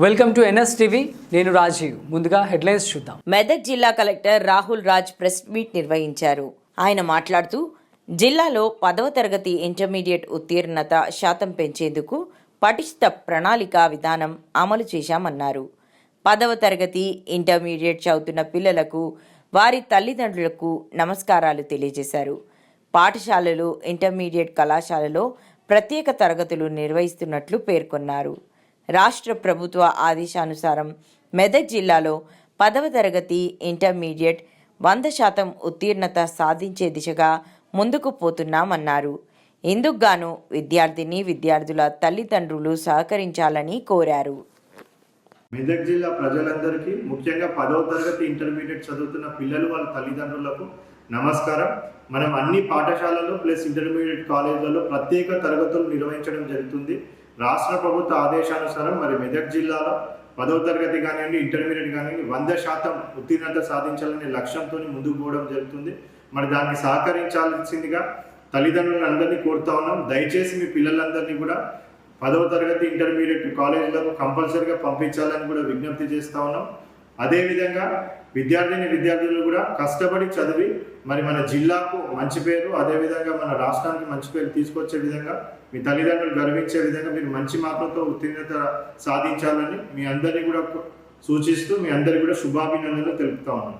Welcome to NSTV. నేను రాజీవ్. ముందుగా headlines చూద్దాం. మెదక్ జిల్లా collector Rahul Raj press meet నిర్వహించారు. ఆయన మాట్లాడుతూ జిల్లాలో 10వ తరగతి ఇంటర్మీడియట్ ఉత్తీర్ణత శాతం పెంచేందుకు పటిష్ట ప్రణాళిక విధానం అమలు చేశామన్నారు. 10వ తరగతి ఇంటర్మీడియట్ చదువుతున్న పిల్లలకు వారి తల్లిదండ్రులకు నమస్కారాలు తెలియజేశారు. పాఠశాలలు, ఇంటర్మీడియట్ కళాశాలలో ప్రత్యేక తరగతులు నిర్వహిస్తున్నట్లు పేర్కొన్నారు. రాష్ట్ర ప్రభుత్వ ఆదేశానుసారం మెదక్ జిల్లాలో 10వ తరగతి ఇంటర్మీడియట్ 100% ఉత్తీర్ణత సాధించే దిశగా ముందుకు పోతున్నామన్నారు. ఇందుకు గాను విద్యార్థుల తల్లిదండ్రులు సహకరించాలని కోరారు. మెదక్ జిల్లా ప్రజలందరికీ, ముఖ్యంగా 10వ తరగతి ఇంటర్మీడియట్ చదువుతున్న పిల్లలు వాళ్ళ తల్లిదండ్రులకు నమస్కారం. మనం అన్ని పాఠశాలలు ప్లస్ ఇంటర్మీడియట్ కాలేజీలలో ప్రత్యేక తరగతులు నిర్వహించడం జరుగుతుంది. రాష్ట్ర ప్రభుత్వ ఆదేశానుసారం మెదక్ జిల్లాలో 10వ తరగతి కానివ్వండి, ఇంటర్మీడియట్ కానివ్వండి 100% ఉత్తీర్ణత సాధించాలనే లక్ష్యంతో ముందుకు పోవడం జరుగుతుంది. దానికి సహకరించాల్సిందిగా తల్లిదండ్రులందరినీ కోరుతా ఉన్నాం. దయచేసి మీ పిల్లలందరినీ కూడా 10వ తరగతి ఇంటర్మీడియట్ కాలేజీలకు కంపల్సరీగా పంపించాలని కూడా విజ్ఞప్తి చేస్తూ ఉన్నాం. అదేవిధంగా విద్యార్థులు కూడా కష్టపడి చదివి మన జిల్లాకు మంచి పేరు, అదేవిధంగా మన రాష్ట్రానికి మంచి పేరు తీసుకొచ్చే విధంగా, మీ తల్లిదండ్రులు గర్వించే విధంగా మీరు మంచి మార్కులతో ఉత్తీర్ణత సాధించాలని మీ అందరినీ కూడా సూచిస్తూ మీ అందరికీ కూడా శుభాభినందనలు తెలుపుతా ఉన్నాం.